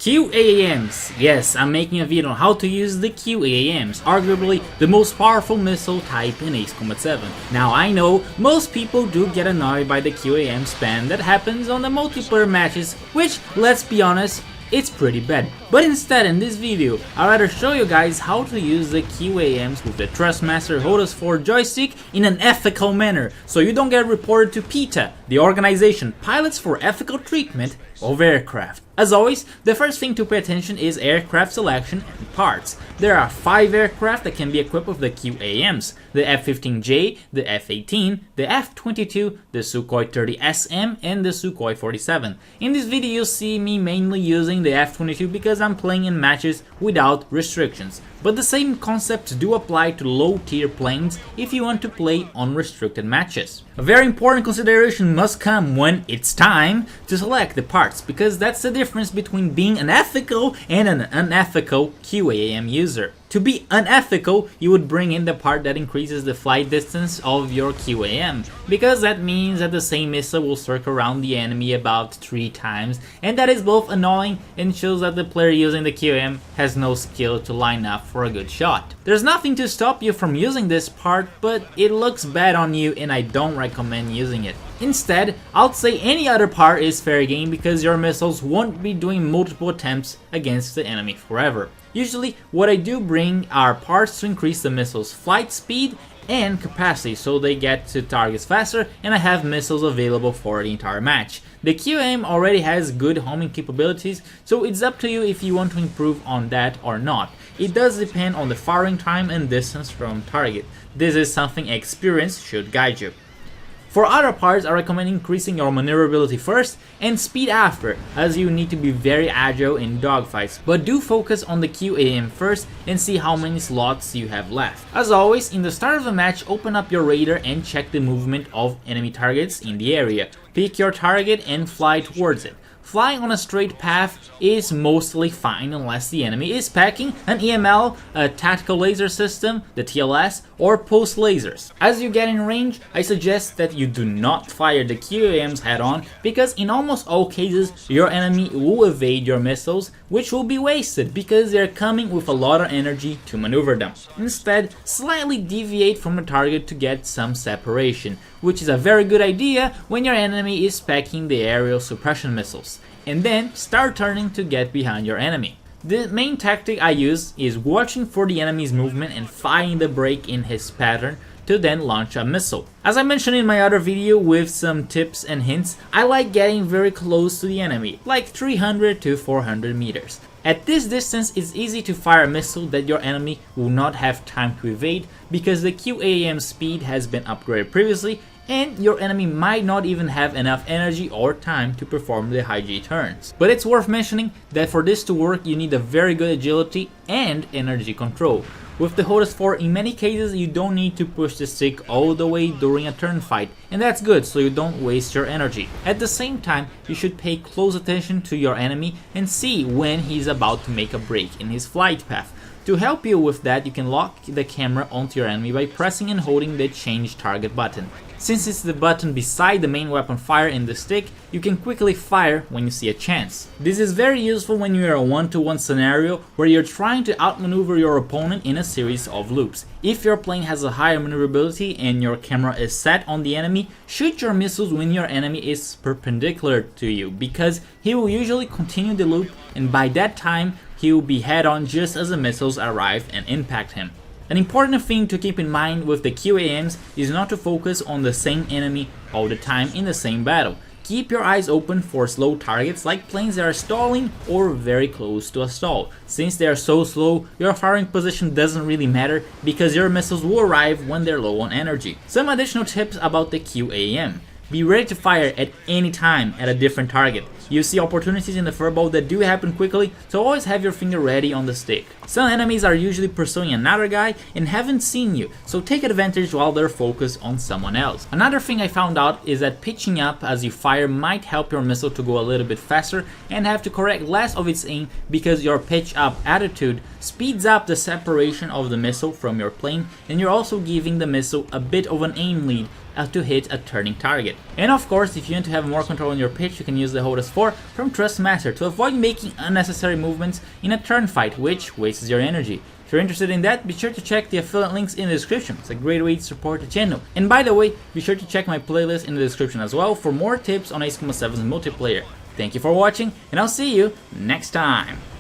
QAMs. Yes, I'm making a video on how to use the QAMs, arguably the most powerful missile type in Ace Combat 7. Now I know most people do get annoyed by the QAM spam that happens on the multiplayer matches, which, let's be honest, it's pretty bad. But instead, in this video, I'd rather show you guys how to use the QAMs with the Thrustmaster HOTAS 4 joystick in an ethical manner, so you don't get reported to PETA, the organization Pilots for Ethical Treatment of Aircraft. As always, the first thing to pay attention is aircraft selection and parts. There are 5 aircraft that can be equipped with the QAMs: the F-15J, the F-18, the F-22, the Sukhoi 30 SM, and the Sukhoi 47. In this video you'll see me mainly using the F-22 because I'm playing in matches without restrictions. But the same concepts do apply to low tier planes if you want to play unrestricted matches. A very important consideration must come when it's time to select the parts, because that's the difference between being an ethical and an unethical QAM user. To be unethical, you would bring in the part that increases the flight distance of your QAM, because that means that the same missile will circle around the enemy about 3 times, and that is both annoying and shows that the player using the QAM has no skill to line up for a good shot. There's nothing to stop you from using this part, but it looks bad on you and I don't recommend using it. Instead, I'd say any other part is fair game because your missiles won't be doing multiple attempts against the enemy forever. Usually, what I do bring are parts to increase the missile's flight speed and capacity so they get to targets faster, and I have missiles available for the entire match. The QAM already has good homing capabilities, so it's up to you if you want to improve on that or not. It does depend on the firing time and distance from target. This is something experience should guide you. For other parts, I recommend increasing your maneuverability first and speed after, as you need to be very agile in dogfights. But do focus on the QAM first and see how many slots you have left. As always, in the start of the match, open up your radar and check the movement of enemy targets in the area. Pick your target and fly towards it. Flying on a straight path is mostly fine unless the enemy is packing an EML, a tactical laser system, the TLS, or pulse lasers. As you get in range, I suggest that you do not fire the QAMs head on, because in almost all cases your enemy will evade your missiles, which will be wasted because they are coming with a lot of energy to maneuver them. Instead, slightly deviate from the target to get some separation, which is a very good idea when your enemy is packing the aerial suppression missiles, and then start turning to get behind your enemy. The main tactic I use is watching for the enemy's movement and firing the break in his pattern to then launch a missile. As I mentioned in my other video with some tips and hints, I like getting very close to the enemy, like 300 to 400 meters. At this distance, it's easy to fire a missile that your enemy will not have time to evade because the QAM speed has been upgraded previously, and your enemy might not even have enough energy or time to perform the high G turns. But it's worth mentioning that for this to work you need a very good agility and energy control. With the HOTAS 4, in many cases you don't need to push the stick all the way during a turn fight, and that's good so you don't waste your energy. At the same time, you should pay close attention to your enemy and see when he's about to make a break in his flight path. To help you with that, you can lock the camera onto your enemy by pressing and holding the change target button. Since it's the button beside the main weapon fire in the stick, you can quickly fire when you see a chance. This is very useful when you're in a one-to-one scenario where you're trying to outmaneuver your opponent in a series of loops. If your plane has a higher maneuverability and your camera is set on the enemy, shoot your missiles when your enemy is perpendicular to you, because he will usually continue the loop, and by that time he will be head-on just as the missiles arrive and impact him. An important thing to keep in mind with the QAMs is not to focus on the same enemy all the time in the same battle. Keep your eyes open for slow targets like planes that are stalling or very close to a stall. Since they are so slow, your firing position doesn't really matter because your missiles will arrive when they're low on energy. Some additional tips about the QAM. Be ready to fire at any time at a different target. You see opportunities in the furball that do happen quickly, so always have your finger ready on the stick. Some enemies are usually pursuing another guy and haven't seen you, so take advantage while they're focused on someone else. Another thing I found out is that pitching up as you fire might help your missile to go a little bit faster and have to correct less of its aim, because your pitch up attitude speeds up the separation of the missile from your plane, and you're also giving the missile a bit of an aim lead to hit a turning target. And of course, if you want to have more control on your pitch, you can use the HOTAS 4 from Thrustmaster to avoid making unnecessary movements in a turn fight, which wastes your energy. If you're interested in that, be sure to check the affiliate links in the description. It's a great way to support the channel. And by the way, be sure to check my playlist in the description as well for more tips on Ace Combat 7's multiplayer. Thank you for watching, and I'll see you next time.